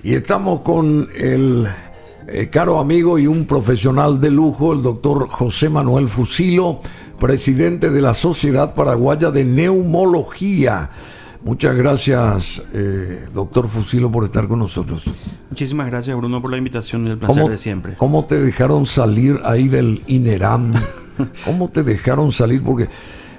Y estamos con el caro amigo y un profesional de lujo, el doctor José Manuel Fusilo, presidente de la Sociedad Paraguaya de Neumología. Muchas gracias, doctor Fusilo, por estar con nosotros. Muchísimas gracias, Bruno, por la invitación y el placer de siempre. ¿Cómo te dejaron salir ahí del INERAM? ¿Cómo te dejaron salir? Porque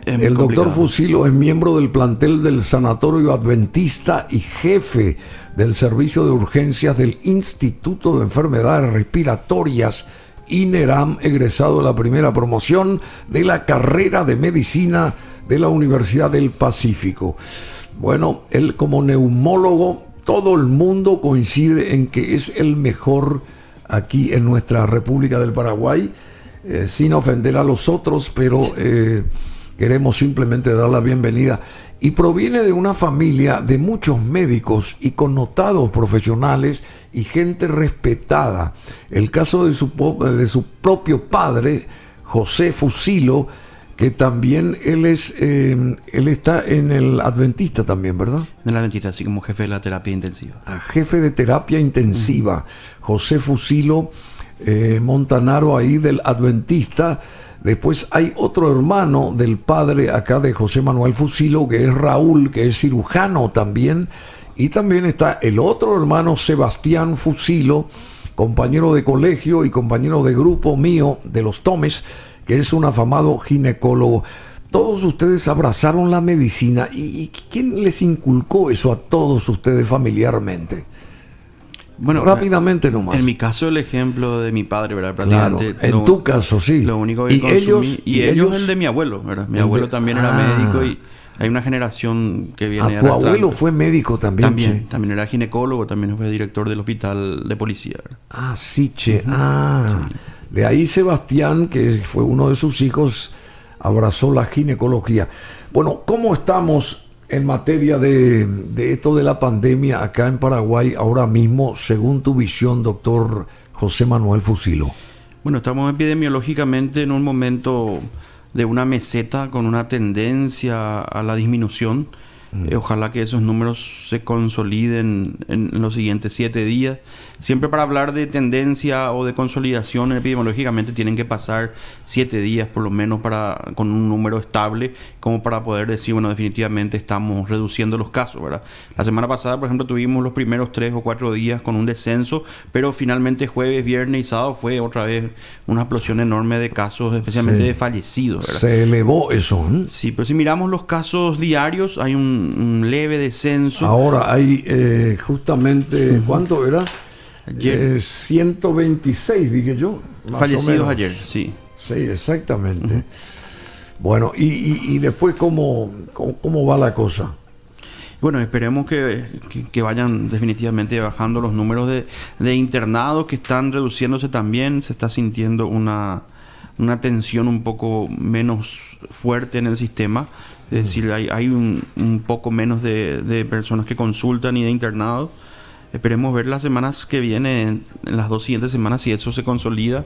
el doctor Fusilo es miembro del plantel del Sanatorio Adventista y jefe del servicio de urgencias del Instituto de Enfermedades Respiratorias INERAM, egresado de la primera promoción de la carrera de medicina de la Universidad del Pacífico. Bueno, él como neumólogo, todo el mundo coincide en que es el mejor aquí en nuestra República del Paraguay, sin ofender a los otros, pero queremos simplemente dar la bienvenida. Y proviene de una familia de muchos médicos y connotados profesionales y gente respetada. El caso de su propio padre, José Fusilo, que también él está en el Adventista también, ¿verdad? En el Adventista, así como jefe de la terapia intensiva. Jefe de terapia intensiva. José Fusilo Montanaro ahí del Adventista. Después hay otro hermano del padre acá de José Manuel Fusilo, que es Raúl, que es cirujano también. Y también está el otro hermano, Sebastián Fusilo, compañero de colegio y compañero de grupo mío de los Tomes, que es un afamado ginecólogo. Todos ustedes abrazaron la medicina. ¿Y quién les inculcó eso a todos ustedes familiarmente? Bueno, rápidamente nomás. En mi caso, el ejemplo de mi padre, ¿verdad? Claro, en tu caso, sí. Lo único que consumí. Y ellos el de mi abuelo, ¿verdad? Mi abuelo también era médico y hay una generación que viene tu abuelo fue médico también. También era ginecólogo, también fue director del hospital de policía, ¿verdad? Sí. De ahí Sebastián, que fue uno de sus hijos, abrazó la ginecología. Bueno, ¿cómo estamos en materia de esto de la pandemia acá en Paraguay ahora mismo, según tu visión, doctor José Manuel Fusilo? Bueno, estamos epidemiológicamente en un momento de una meseta con una tendencia a la disminución. Ojalá que esos números se consoliden en los siguientes 7 días. Siempre para hablar de tendencia o de consolidación epidemiológicamente tienen que pasar 7 días por lo menos con un número estable, como para poder decir, bueno, definitivamente estamos reduciendo los casos, ¿verdad? La semana pasada, por ejemplo, tuvimos los primeros 3 o 4 días con un descenso, pero finalmente jueves, viernes y sábado fue otra vez una explosión enorme de casos, especialmente de fallecidos, ¿verdad? Se elevó eso. Sí, pero si miramos los casos diarios, hay un leve descenso. Ahora hay justamente, ¿cuánto era? Ayer. 126, dije yo. Fallecidos ayer, sí. Sí, exactamente. Bueno, y después, ¿cómo va la cosa? Bueno, esperemos que vayan definitivamente bajando los números de internados, que están reduciéndose también. Se está sintiendo una tensión un poco menos fuerte en el sistema. Es decir, hay un poco menos de personas que consultan y de internados. Esperemos ver las semanas que vienen, en las 2 siguientes semanas, si eso se consolida.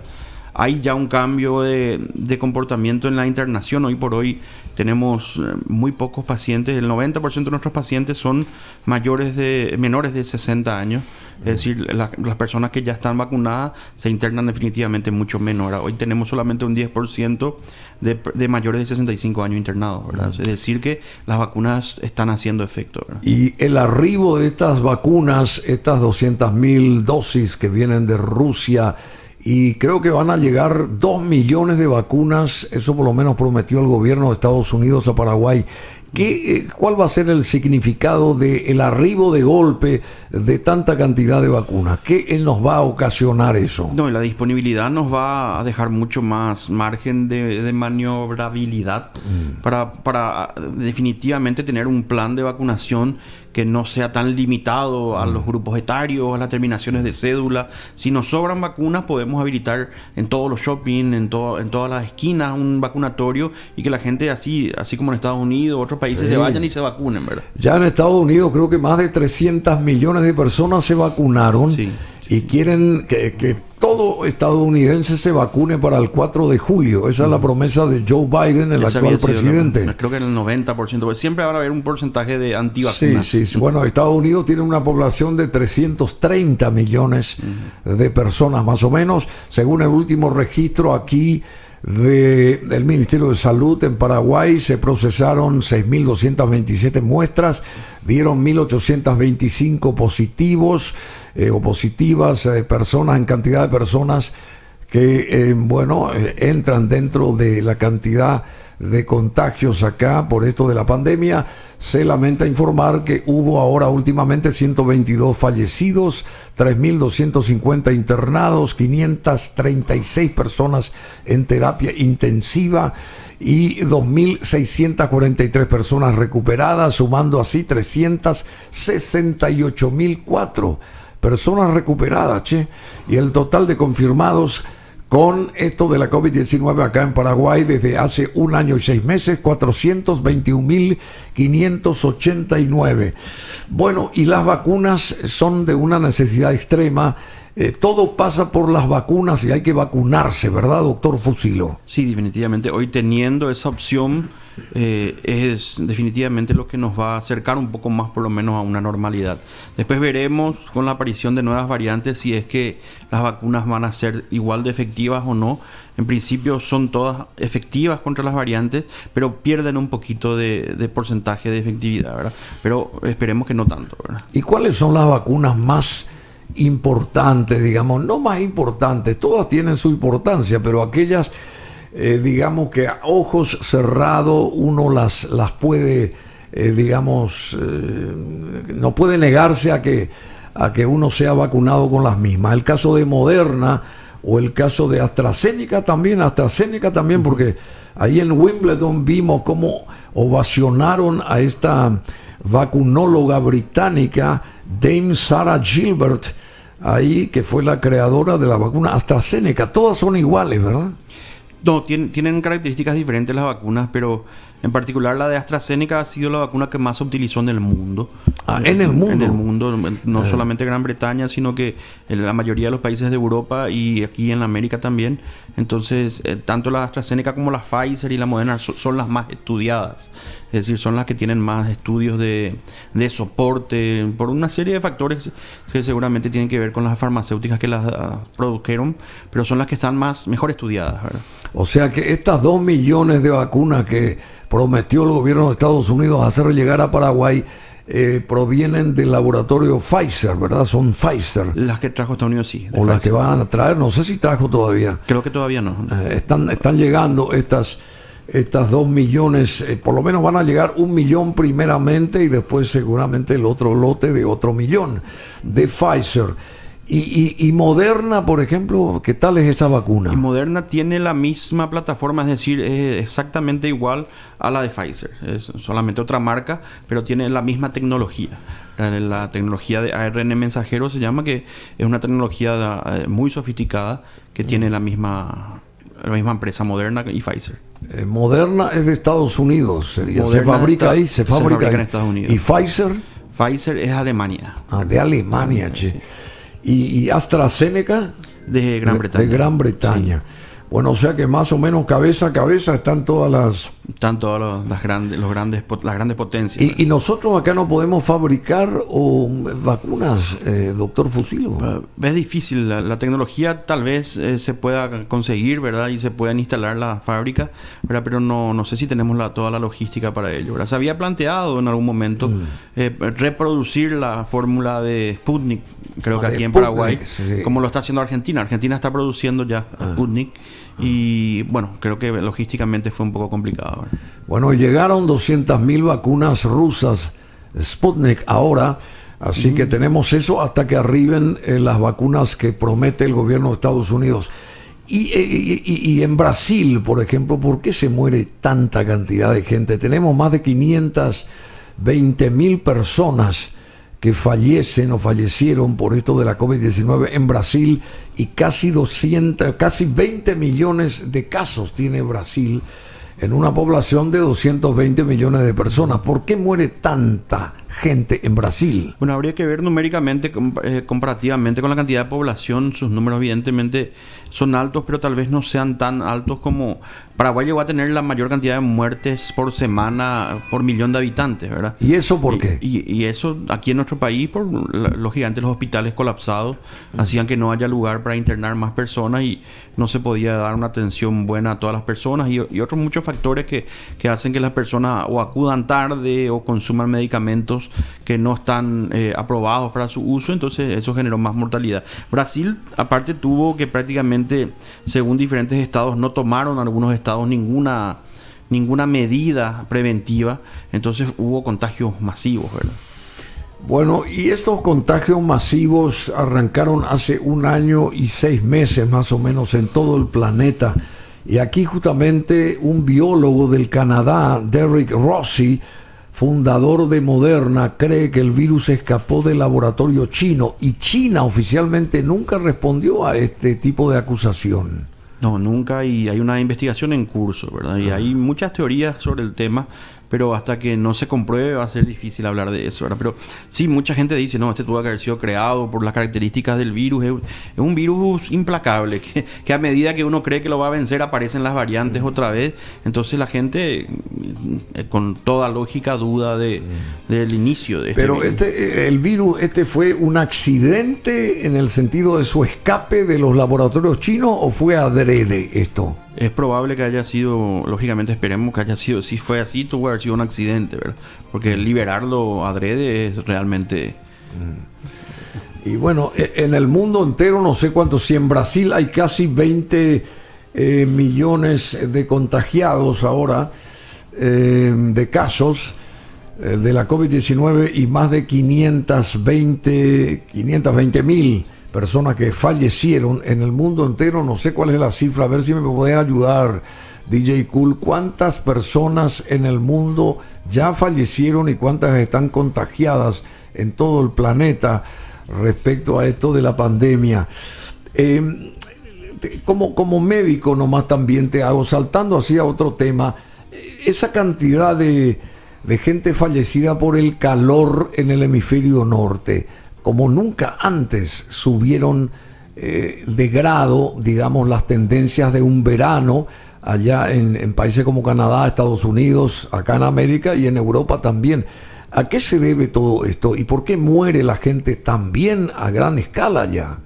Hay ya un cambio de comportamiento en la internación. Hoy por hoy tenemos muy pocos pacientes. El 90% de nuestros pacientes son menores de 60 años. Es decir, las personas que ya están vacunadas se internan definitivamente mucho menos. Hoy tenemos solamente un 10% de mayores de 65 años internados, ¿verdad? Es decir, que las vacunas están haciendo efecto, ¿verdad? Y el arribo de estas vacunas, estas 200.000 dosis que vienen de Rusia, y creo que van a llegar 2 millones de vacunas, eso por lo menos prometió el gobierno de Estados Unidos a Paraguay. ¿Cuál va a ser el significado del arribo de golpe de tanta cantidad de vacunas? ¿Qué nos va a ocasionar eso? No, la disponibilidad nos va a dejar mucho más margen de maniobrabilidad para definitivamente tener un plan de vacunación que no sea tan limitado a los grupos etarios, a las terminaciones de cédula. Si nos sobran vacunas, podemos habilitar en todos los shopping, en todas las esquinas, un vacunatorio, y que la gente así como en Estados Unidos, otros países, se vayan y se vacunen, ¿verdad? Ya en Estados Unidos creo que más de 300 millones de personas se vacunaron. Sí. y quieren que todo estadounidense se vacune para el 4 de julio. Esa es la promesa de Joe Biden, el actual presidente. Creo que el 90%, porque siempre va a haber un porcentaje de antivacunas. Sí. Bueno, Estados Unidos tiene una población de 330 millones de personas, más o menos, según el último registro aquí del Ministerio de Salud. En Paraguay se procesaron 6.227 muestras, dieron 1.825 positivos o positivas, personas, en cantidad de personas que entran dentro de la cantidad de contagios acá por esto de la pandemia. Se lamenta informar que hubo ahora últimamente 122 fallecidos, 3.250 internados, 536 personas en terapia intensiva y 2.643 personas recuperadas, sumando así 368.004 personas recuperadas, y el total de confirmados con esto de la COVID-19 acá en Paraguay desde hace 1 año y 6 meses, 421.589. Bueno, y las vacunas son de una necesidad extrema. Todo pasa por las vacunas y hay que vacunarse, ¿verdad, doctor Fusilo? Sí, definitivamente. Hoy teniendo esa opción es definitivamente lo que nos va a acercar un poco más, por lo menos, a una normalidad. Después veremos con la aparición de nuevas variantes si es que las vacunas van a ser igual de efectivas o no. En principio son todas efectivas contra las variantes, pero pierden un poquito de porcentaje de efectividad, ¿verdad? Pero esperemos que no tanto, ¿verdad? ¿Y cuáles son las vacunas más importantes, digamos? No más importantes, todas tienen su importancia, pero aquellas digamos que a ojos cerrados uno las puede, no puede negarse a que uno sea vacunado con las mismas. El caso de Moderna o el caso de AstraZeneca también, porque ahí en Wimbledon vimos cómo ovacionaron a esta vacunóloga británica, Dame Sarah Gilbert, ahí, que fue la creadora de la vacuna AstraZeneca. Todas son iguales, ¿verdad? No, tienen características diferentes las vacunas, pero en particular la de AstraZeneca ha sido la vacuna que más se utilizó en el mundo. ¿En el mundo? En el mundo, no solamente Gran Bretaña, sino que en la mayoría de los países de Europa y aquí en América también. Entonces, tanto la AstraZeneca como la Pfizer y la Moderna son las más estudiadas. Es decir, son las que tienen más estudios de soporte, por una serie de factores que seguramente tienen que ver con las farmacéuticas que las produjeron, pero son las que están mejor estudiadas, ¿verdad? O sea que estas 2 millones de vacunas que prometió el gobierno de Estados Unidos hacer llegar a Paraguay provienen del laboratorio Pfizer, ¿verdad? Son Pfizer. Las que trajo Estados Unidos, sí. O Pfizer. Las que van a traer, no sé si trajo todavía. Creo que todavía no. Están llegando estas 2 millones, por lo menos van a llegar 1 millón primeramente y después seguramente el otro lote de otro millón de Pfizer. Y Moderna, por ejemplo, ¿qué tal es esa vacuna? Y Moderna tiene la misma plataforma, es decir, es exactamente igual a la de Pfizer. Es solamente otra marca, pero tiene la misma tecnología. La tecnología de ARN mensajero se llama, que es una tecnología muy sofisticada que tiene la misma empresa, Moderna y Pfizer. Moderna es de Estados Unidos, sería. Moderna se fabrica ahí. Se fabrica en Estados Unidos. ¿Y Pfizer? Pfizer es Alemania. De Alemania, che. Sí. ¿Y AstraZeneca? De Gran Bretaña. De Gran Bretaña. Sí. Bueno, o sea que más o menos cabeza a cabeza están todas las... Están todas las grandes potencias. ¿Y nosotros acá no podemos fabricar vacunas, doctor Fusilo? Es difícil. La tecnología tal vez se pueda conseguir, ¿verdad? Y se puedan instalar las fábricas, ¿verdad? Pero no sé si tenemos toda la logística para ello, ¿verdad? Se había planteado en algún momento reproducir la fórmula de Sputnik, creo que aquí en Paraguay, sí, como lo está haciendo Argentina. Argentina está produciendo ya Sputnik. Y bueno, creo que logísticamente fue un poco complicado, ¿verdad? Bueno, llegaron 200.000 vacunas rusas Sputnik ahora, así que tenemos eso hasta que arriben las vacunas que promete el gobierno de Estados Unidos. Y en Brasil, por ejemplo, ¿por qué se muere tanta cantidad de gente? Tenemos más de 520.000 personas que fallecieron por esto de la COVID-19 en Brasil, y casi 20 millones de casos tiene Brasil en una población de 220 millones de personas. ¿Por qué muere tanta gente en Brasil. Bueno, habría que ver numéricamente, comparativamente con la cantidad de población. Sus números evidentemente son altos, pero tal vez no sean tan altos como... Paraguay llegó a tener la mayor cantidad de muertes por semana por millón de habitantes, ¿verdad? ¿Y eso por qué? Y eso aquí en nuestro país, por lógicamente los hospitales colapsados, hacían que no haya lugar para internar más personas y no se podía dar una atención buena a todas las personas y otros muchos factores que hacen que las personas o acudan tarde o consuman medicamentos que no están aprobados para su uso. Entonces eso generó más mortalidad. Brasil aparte tuvo que prácticamente, según diferentes estados, no tomaron algunos estados ninguna medida preventiva. Entonces hubo contagios masivos, ¿verdad? Bueno, y estos contagios masivos arrancaron hace 1 año y 6 meses más o menos en todo el planeta. Y aquí justamente un biólogo del Canadá, Derek Rossi, fundador de Moderna, cree que el virus escapó del laboratorio chino, y China oficialmente nunca respondió a este tipo de acusación. No, nunca, y hay una investigación en curso, ¿verdad? Y hay muchas teorías sobre el tema, pero hasta que no se compruebe va a ser difícil hablar de eso, ¿verdad? Pero sí, mucha gente dice, no, este tuvo que haber sido creado por las características del virus. Es un virus implacable, que a medida que uno cree que lo va a vencer, aparecen las variantes otra vez. Entonces la gente, con toda lógica, duda del inicio de este Pero virus. el virus fue un accidente en el sentido de su escape de los laboratorios chinos, ¿o fue adrede esto? Es probable que haya sido, lógicamente esperemos que haya sido, si fue así, tuvo que haber sido un accidente, ¿verdad? Porque liberarlo adrede es realmente... Y bueno, en el mundo entero, no sé cuántos, si en Brasil hay casi 20 millones de contagiados ahora, de casos de la COVID-19, y más de 520.000 personas que fallecieron en el mundo entero. No sé cuál es la cifra, a ver si me podés ayudar, DJ Cool. ¿Cuántas personas en el mundo ya fallecieron y cuántas están contagiadas en todo el planeta respecto a esto de la pandemia? Como médico nomás también te hago, saltando así a otro tema, esa cantidad de gente fallecida por el calor en el hemisferio norte, como nunca antes subieron de grado, digamos, las tendencias de un verano allá en países como Canadá, Estados Unidos, acá en América y en Europa también. ¿A qué se debe todo esto? ¿Y por qué muere la gente también a gran escala ya?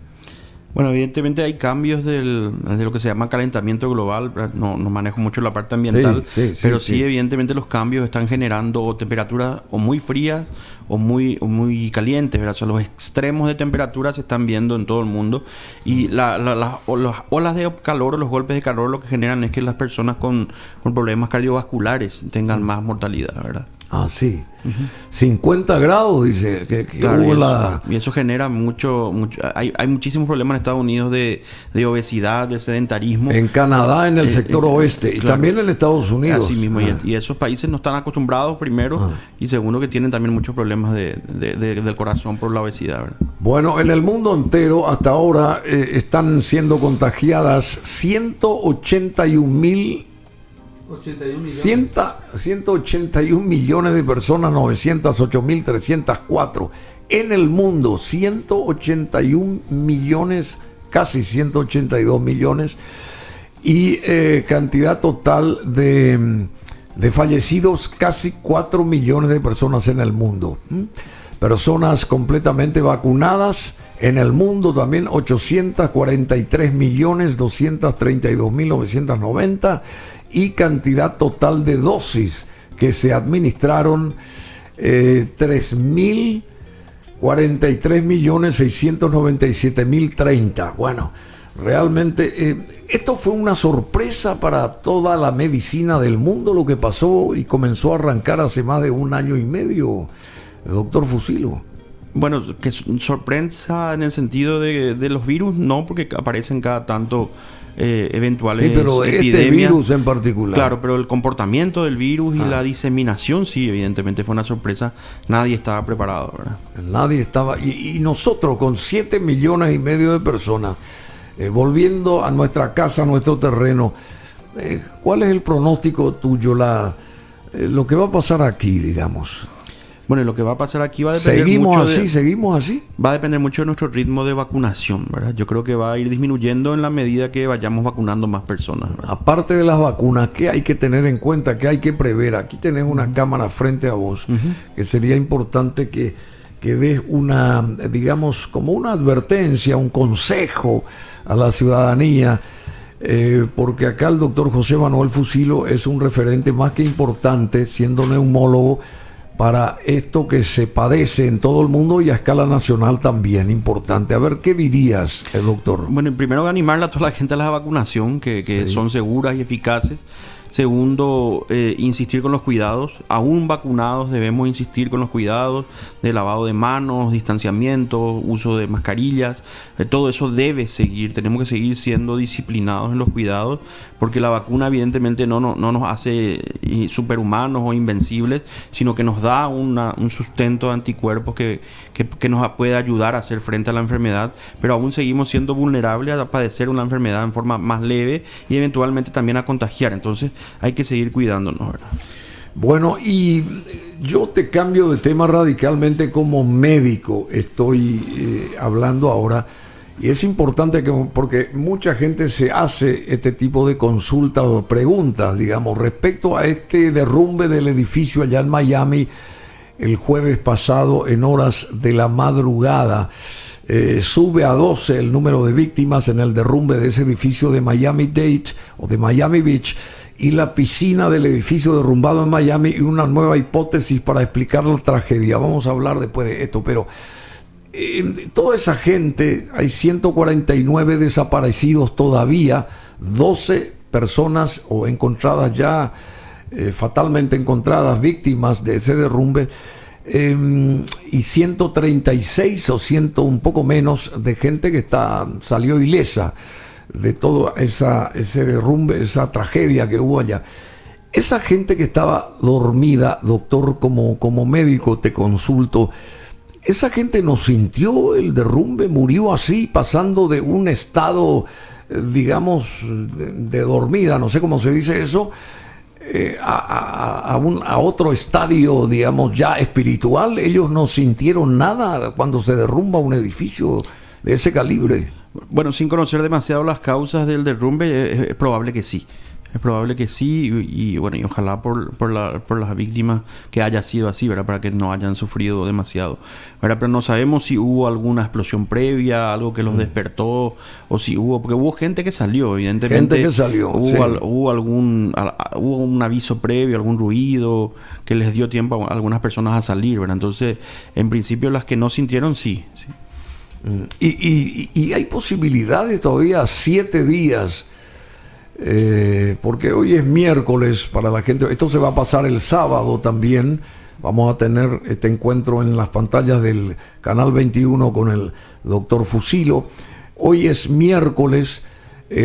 Bueno, evidentemente hay cambios de lo que se llama calentamiento global. No manejo mucho la parte ambiental, pero sí, evidentemente los cambios están generando temperaturas o muy frías o muy calientes, ¿verdad? O sea, los extremos de temperatura se están viendo en todo el mundo, y las olas de calor o los golpes de calor lo que generan es que las personas con problemas cardiovasculares tengan más mortalidad, ¿verdad? Ah, sí. 50 grados, dice. Claro, y eso genera mucho. Hay muchísimos problemas en Estados Unidos de obesidad, de sedentarismo. En Canadá, en el sector oeste, y también en Estados Unidos. Así mismo, y esos países no están acostumbrados, primero, y segundo, que tienen también muchos problemas del corazón por la obesidad, ¿verdad? Bueno, en el mundo entero, hasta ahora, están siendo contagiadas 181 millones de personas, 908.304 en el mundo. 181 millones, casi 182 millones, y cantidad total de fallecidos, casi 4 millones de personas en el mundo. Personas completamente vacunadas en el mundo también, 843.232.990, y cantidad total de dosis que se administraron, 3.043.697.030. Bueno, realmente esto fue una sorpresa para toda la medicina del mundo, lo que pasó y comenzó a arrancar hace más de 1 año y medio, doctor Fusilo. Bueno, que sorpresa en el sentido de los virus, no, porque aparecen cada tanto eventuales epidemias. Sí, pero este virus en particular. Claro, pero el comportamiento del virus y la diseminación, sí, evidentemente fue una sorpresa. Nadie estaba preparado, ¿verdad? Nadie estaba. Y nosotros, con 7 millones y medio de personas, volviendo a nuestra casa, a nuestro terreno, ¿cuál es el pronóstico tuyo, lo que va a pasar aquí, digamos? Bueno, y lo que va a pasar aquí va a depender seguimos así. Va a depender mucho de nuestro ritmo de vacunación, ¿verdad? Yo creo que va a ir disminuyendo en la medida que vayamos vacunando más personas, ¿verdad? Aparte de las vacunas, ¿qué hay que tener en cuenta? ¿Qué hay que prever? Aquí tenés una cámara frente a vos, que sería importante que des una, digamos, como una advertencia, un consejo a la ciudadanía, porque acá el doctor José Manuel Fusilo es un referente más que importante, siendo neumólogo, para esto que se padece en todo el mundo y a escala nacional también importante. A ver, ¿qué dirías, doctor? Bueno, primero animarle a toda la gente a la vacunación, que sí, son seguras y eficaces. Segundo, insistir con los cuidados. Aún vacunados debemos insistir con los cuidados de lavado de manos, distanciamiento, uso de mascarillas. Todo eso debe seguir. Tenemos que seguir siendo disciplinados en los cuidados, porque la vacuna evidentemente no nos hace superhumanos o invencibles, sino que nos da un sustento de anticuerpos que nos puede ayudar a hacer frente a la enfermedad, pero aún seguimos siendo vulnerables a padecer una enfermedad en forma más leve y eventualmente también a contagiar. Entonces hay que seguir cuidándonos, ¿verdad? Bueno, y yo te cambio de tema radicalmente. Como médico estoy hablando ahora, y es importante porque mucha gente se hace este tipo de consultas o preguntas, digamos, respecto a este derrumbe del edificio allá en Miami el jueves pasado en horas de la madrugada. Sube a 12 el número de víctimas en el derrumbe de ese edificio de Miami-Dade o de Miami Beach, y la piscina del edificio derrumbado en Miami, y una nueva hipótesis para explicar la tragedia. Vamos a hablar después de esto, pero toda esa gente, hay 149 desaparecidos todavía, 12 personas o encontradas ya, fatalmente encontradas, víctimas de ese derrumbe, y 136 o 100, un poco menos, de gente que salió ilesa de todo ese derrumbe, esa tragedia que hubo allá. Esa gente que estaba dormida, doctor, como médico te consulto, esa gente no sintió el derrumbe, murió así, pasando de un estado, digamos, de dormida, no sé cómo se dice eso, a otro estadio, digamos, ya espiritual. Ellos no sintieron nada cuando se derrumba un edificio de ese calibre. Bueno, sin conocer demasiado las causas del derrumbe, es probable que sí. Es probable que sí, y bueno, y ojalá por las víctimas que haya sido así, ¿verdad? Para que no hayan sufrido demasiado, ¿verdad? Pero no sabemos si hubo alguna explosión previa, algo que los despertó, o si porque hubo gente que salió, evidentemente. Gente que salió, hubo un aviso previo, algún ruido que les dio tiempo a algunas personas a salir, ¿verdad? Entonces, en principio, las que no sintieron, sí. Y hay posibilidades todavía, 7 días, porque hoy es miércoles para la gente. Esto se va a pasar el sábado también. Vamos a tener este encuentro en las pantallas del Canal 21 con el doctor Fusilo. Hoy es miércoles,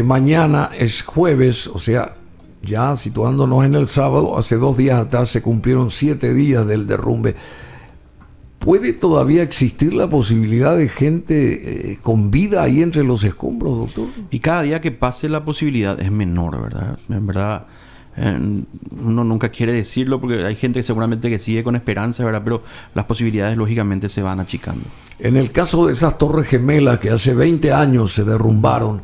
mañana es jueves, o sea, ya situándonos en el sábado, hace 2 días atrás se cumplieron 7 días del derrumbe. ¿Puede todavía existir la posibilidad de gente con vida ahí entre los escombros, doctor? Y cada día que pase la posibilidad es menor, ¿verdad? En verdad, uno nunca quiere decirlo porque hay gente que seguramente que sigue con esperanza, ¿verdad? Pero las posibilidades lógicamente se van achicando. En el caso de esas torres gemelas que hace 20 años se derrumbaron,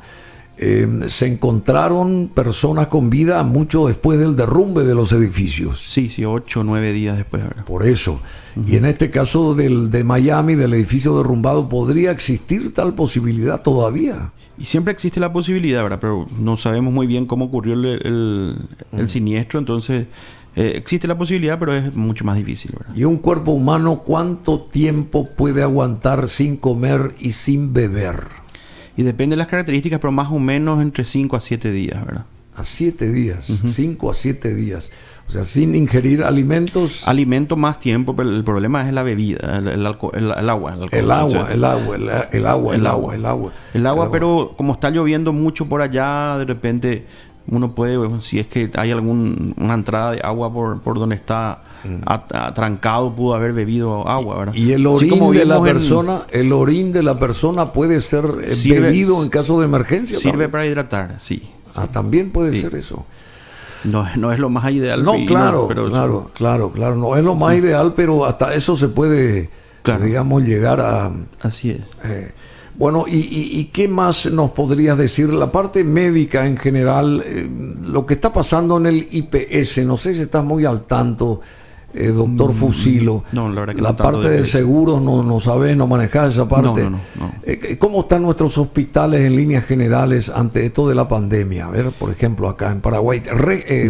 se encontraron personas con vida mucho después del derrumbe de los edificios. Sí, 8 o 9 días después, ¿verdad? Por eso. Y en este caso de Miami, del edificio derrumbado, ¿podría existir tal posibilidad todavía? Y siempre existe la posibilidad, ¿verdad? Pero no sabemos muy bien cómo ocurrió el siniestro, entonces existe la posibilidad, pero es mucho más difícil, ¿verdad? ¿Y un cuerpo humano cuánto tiempo puede aguantar sin comer y sin beber? Y depende de las características, pero más o menos entre 5 a 7 días, ¿verdad? A 7 días, 5 a 7 días. O sea, sin ingerir alimentos. Alimento más tiempo, pero el problema es la bebida, el agua. El agua, pero como está lloviendo mucho por allá, de repente uno puede, si es que hay una entrada de agua por donde está atrancado, pudo haber bebido agua, ¿verdad? Y el orín de la persona puede ser bebido en caso de emergencia. Sirve para hidratar, sí. También puede ser eso. No es lo más ideal. No, claro, claro. No es lo más ideal, pero hasta eso se puede, digamos, llegar a... Así es. Bueno, ¿y qué más nos podrías decir? La parte médica en general, lo que está pasando en el IPS, no sé si estás muy al tanto, doctor Fusilo. No, la verdad que la no tanto parte de seguros, no sabes, no manejas esa parte. No. ¿Cómo están nuestros hospitales en líneas generales ante esto de la pandemia? A ver, por ejemplo, acá en Paraguay,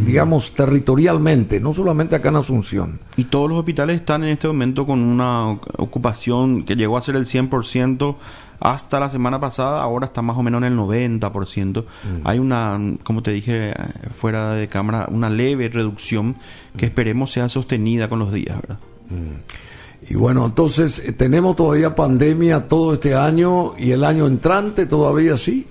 digamos territorialmente, no solamente acá en Asunción. Y todos los hospitales están en este momento con una ocupación que llegó a ser el 100%. Hasta la semana pasada, ahora está más o menos en el 90%. Hay una, como te dije fuera de cámara, una leve reducción que esperemos sea sostenida con los días, ¿verdad? Y bueno, entonces, ¿tenemos todavía pandemia todo este año y el año entrante todavía sí?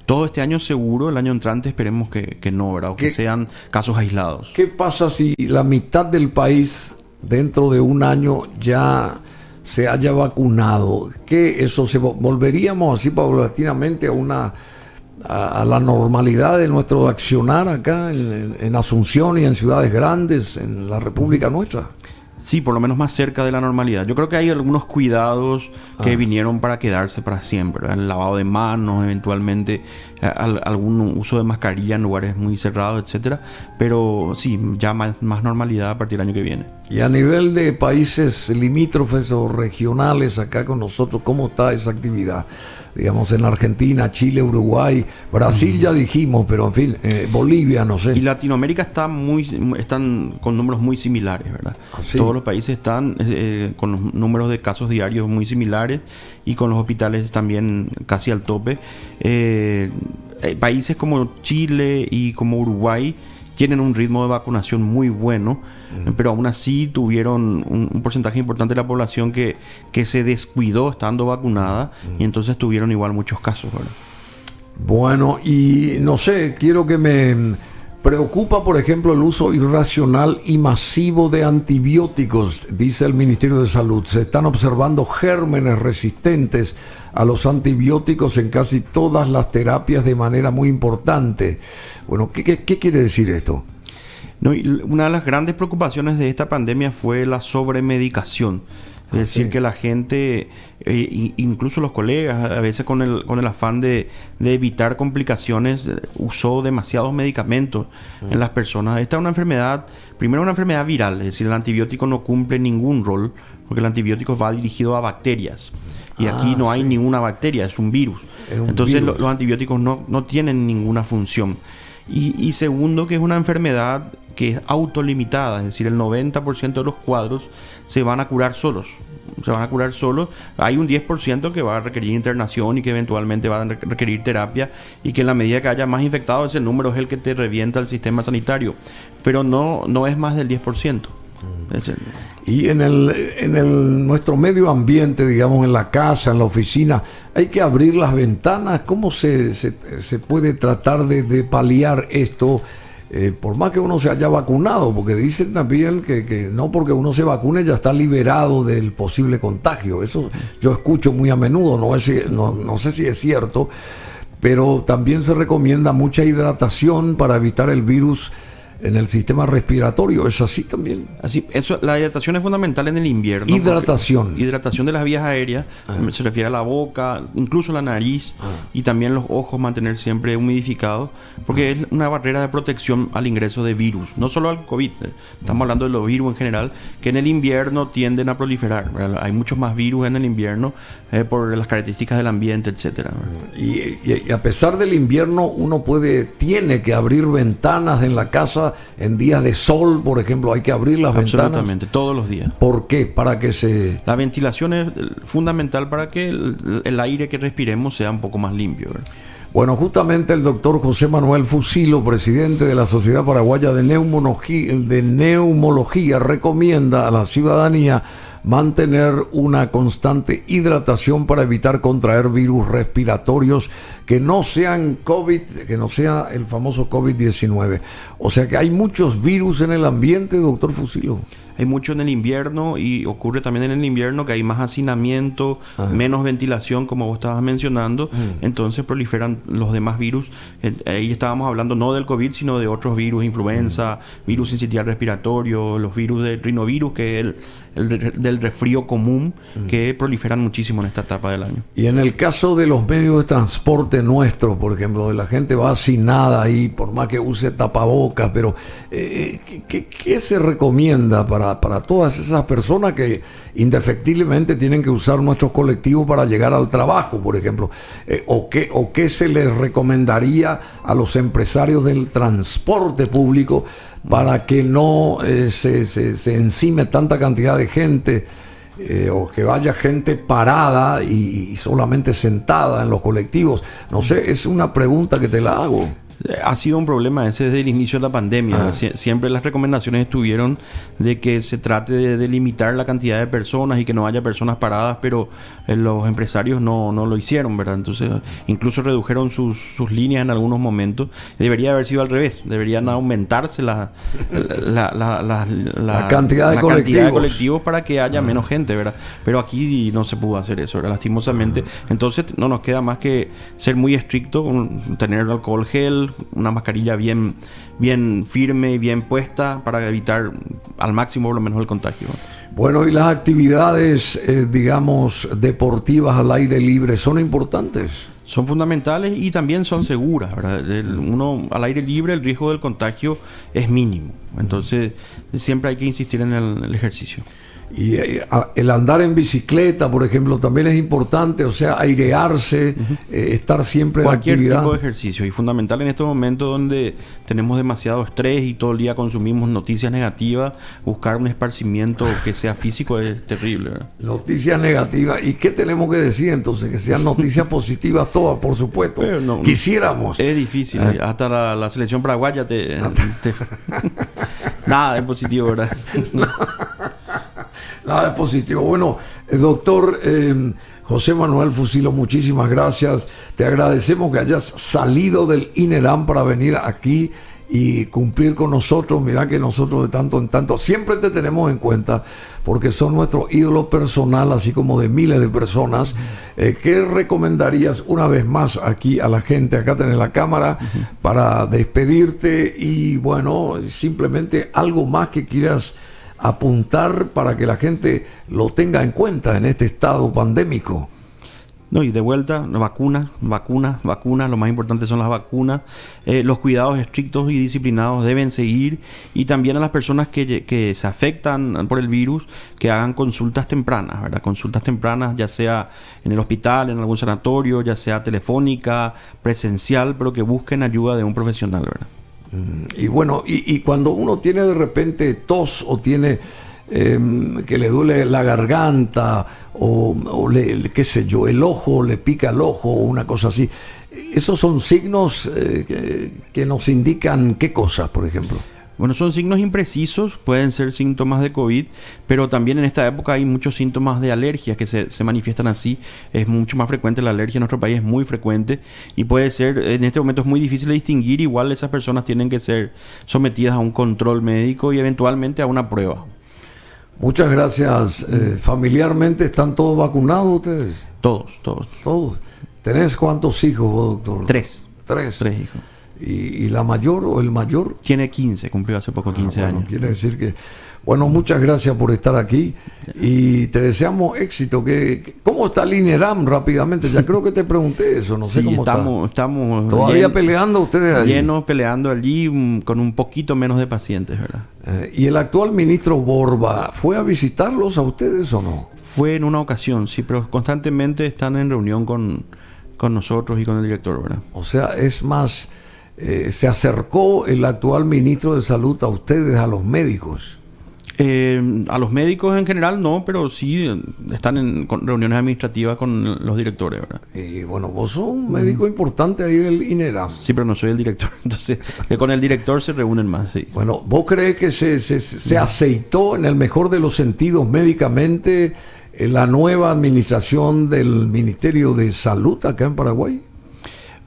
Todo este año seguro, el año entrante esperemos que no, ¿verdad? O que sean casos aislados. ¿Qué pasa si la mitad del país dentro de un año ya se haya vacunado? ¿Qué eso se volveríamos así paulatinamente a la normalidad de nuestro accionar acá en Asunción y en ciudades grandes en la República nuestra? Sí, por lo menos más cerca de la normalidad. Yo creo que hay algunos cuidados que vinieron para quedarse para siempre, ¿verdad? El lavado de manos, eventualmente algún uso de mascarilla en lugares muy cerrados, etcétera. Pero sí, ya más normalidad a partir del año que viene. Y a nivel de países limítrofes o regionales acá con nosotros, ¿cómo está esa actividad? Digamos, en Argentina, Chile, Uruguay, Brasil ya dijimos, pero en fin, Bolivia, no sé. Y Latinoamérica están con números muy similares, ¿verdad? ¿Sí? Todos los países están con los números de casos diarios muy similares y con los hospitales también casi al tope. Países como Chile y como Uruguay tienen un ritmo de vacunación muy bueno, pero aún así tuvieron un porcentaje importante de la población que se descuidó estando vacunada y entonces tuvieron igual muchos casos, ¿verdad? Bueno, y no sé, quiero que me preocupa, por ejemplo, el uso irracional y masivo de antibióticos, dice el Ministerio de Salud. Se están observando gérmenes resistentes a los antibióticos en casi todas las terapias de manera muy importante. Bueno, ¿qué quiere decir esto? No, y una de las grandes preocupaciones de esta pandemia fue la sobremedicación. Es decir, que la gente, incluso los colegas, a veces con el afán de evitar complicaciones, usó demasiados medicamentos en las personas. Esta es una enfermedad, primero una enfermedad viral, es decir, el antibiótico no cumple ningún rol, porque el antibiótico va dirigido a bacterias. Y aquí no hay ninguna bacteria, es un virus. Entonces los antibióticos no tienen ninguna función. Y segundo, que es una enfermedad que es autolimitada, es decir, el 90% de los cuadros se van a curar solos. Hay un 10% que va a requerir internación y que eventualmente va a requerir terapia, y que en la medida que haya más infectados, ese número es el que te revienta el sistema sanitario. Pero no es más del 10%. Y en nuestro medio ambiente, digamos, en la casa, en la oficina, hay que abrir las ventanas. ¿Cómo se puede tratar de paliar esto? Por más que uno se haya vacunado, porque dicen también que no porque uno se vacune ya está liberado del posible contagio. Eso yo escucho muy a menudo, no sé si es cierto, pero también se recomienda mucha hidratación para evitar el virus en el sistema respiratorio. ¿Es así también? Así, la hidratación es fundamental en el invierno. Hidratación de las vías aéreas. Se refiere a la boca, incluso la nariz, y también los ojos, mantener siempre humidificados, porque es una barrera de protección al ingreso de virus, no solo al COVID. Estamos hablando de los virus en general, que en el invierno tienden a proliferar, ¿verdad? Hay muchos más virus en el invierno por las características del ambiente, etcétera. Y a pesar del invierno, uno tiene que abrir ventanas en la casa. En días de sol, por ejemplo, hay que abrir las ventanas. Absolutamente, todos los días. ¿Por qué? Para que la ventilación es fundamental para que el aire que respiremos sea un poco más limpio, ¿verdad? Bueno, justamente el doctor José Manuel Fusilo, presidente de la Sociedad Paraguaya de Neumología, recomienda a la ciudadanía mantener una constante hidratación para evitar contraer virus respiratorios que no sean COVID, que no sea el famoso COVID-19. O sea que hay muchos virus en el ambiente, doctor Fusilo. hay mucho en el invierno y ocurre también en el invierno que hay más hacinamiento, menos ventilación, como vos estabas mencionando, entonces proliferan los demás virus. Ahí estábamos hablando no del COVID, sino de otros virus, influenza, virus sincitial respiratorio, los virus del rinovirus, que es del resfrío común, que proliferan muchísimo en esta etapa del año. Y en el caso de los medios de transporte nuestros, por ejemplo, de la gente va sin nada ahí, por más que use tapabocas, pero ¿qué se recomienda para todas esas personas que indefectiblemente tienen que usar nuestros colectivos para llegar al trabajo, por ejemplo? ¿O qué se les recomendaría a los empresarios del transporte público para que no se encime tanta cantidad de gente, o que vaya gente parada y solamente sentada en los colectivos? No sé, es una pregunta que te la hago. Ha sido un problema ese desde el inicio de la pandemia. Siempre las recomendaciones estuvieron de que se trate de limitar la cantidad de personas y que no haya personas paradas, pero los empresarios no lo hicieron, ¿verdad? Entonces, incluso redujeron sus líneas en algunos momentos. Debería haber sido al revés. Deberían aumentarse la cantidad de colectivos para que haya menos gente, ¿verdad? Pero aquí no se pudo hacer eso, ¿verdad? Lastimosamente. Entonces, no nos queda más que ser muy estricto, tener alcohol gel, una mascarilla bien firme y bien puesta para evitar al máximo por lo menos el contagio. Bueno, y las actividades, digamos, deportivas al aire libre, ¿son importantes? Son fundamentales y también son seguras, ¿verdad? Uno al aire libre, el riesgo del contagio es mínimo. Entonces, siempre hay que insistir en el ejercicio. Y el andar en bicicleta, por ejemplo, también es importante, o sea, airearse, estar siempre en actividad. Cualquier tipo de ejercicio, y fundamental en estos momentos donde tenemos demasiado estrés y todo el día consumimos noticias negativas, buscar un esparcimiento que sea físico es terrible, ¿verdad? Noticias negativas. ¿Y qué tenemos que decir entonces? Que sean noticias positivas todas, por supuesto. No, quisiéramos. Es difícil, hasta la selección paraguaya nada es positivo, ¿verdad? Nada es positivo. Bueno, doctor José Manuel Fusilo, muchísimas gracias. Te agradecemos que hayas salido del INERAM para venir aquí y cumplir con nosotros. Mirá que nosotros de tanto en tanto siempre te tenemos en cuenta porque son nuestro ídolo personal, así como de miles de personas. ¿Qué recomendarías una vez más aquí a la gente? Acá tenés la cámara para despedirte y bueno, simplemente algo más que quieras apuntar para que la gente lo tenga en cuenta en este estado pandémico. No, y de vuelta, vacunas, lo más importante son las vacunas. Los cuidados estrictos y disciplinados deben seguir, y también a las personas que se afectan por el virus, que hagan consultas tempranas, ¿verdad? Consultas tempranas, ya sea en el hospital, en algún sanatorio, ya sea telefónica, presencial, pero que busquen ayuda de un profesional, ¿verdad? Y bueno, y cuando uno tiene de repente tos o tiene que le duele la garganta o qué sé yo, el ojo, le pica el ojo o una cosa así, ¿esos son signos que nos indican qué cosas, por ejemplo? Bueno, son signos imprecisos, pueden ser síntomas de COVID, pero también en esta época hay muchos síntomas de alergias que se manifiestan así. Es mucho más frecuente la alergia en nuestro país, es muy frecuente, y puede ser, en este momento es muy difícil de distinguir. Igual esas personas tienen que ser sometidas a un control médico y eventualmente a una prueba. Muchas gracias. ¿Familiarmente están todos vacunados ustedes? Todos. ¿Tenés cuántos hijos vos, doctor? Tres hijos. ¿Y la mayor o el mayor? Tiene 15, cumplió hace poco 15 años. Quiere decir que... Bueno, muchas gracias por estar aquí y te deseamos éxito. ¿Cómo está el INERAM rápidamente? Ya creo que te pregunté eso, no sé cómo estamos todavía peleando ustedes allí. Llenos, peleando allí con un poquito menos de pacientes, ¿verdad? ¿Y el actual ministro Borba fue a visitarlos a ustedes o no? Fue en una ocasión, sí, pero constantemente están en reunión con nosotros y con el director, ¿verdad? O sea, es más... ¿se acercó el actual ministro de Salud a ustedes, a los médicos? A los médicos en general no, pero sí están en reuniones administrativas con los directores, ¿verdad? Y bueno, vos sos un médico importante ahí del INERAM. Sí, pero no soy el director, entonces que con el director se reúnen más, sí. Bueno, ¿vos crees que se aceitó en el mejor de los sentidos médicamente la nueva administración del Ministerio de Salud acá en Paraguay?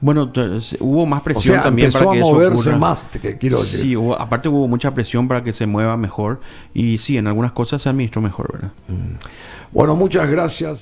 Bueno, hubo más presión, o sea, también para que empezó a moverse eso ocurra. más, quiero decir. Sí, aparte hubo mucha presión para que se mueva mejor y sí, en algunas cosas se administró mejor, ¿verdad? Bueno, muchas gracias.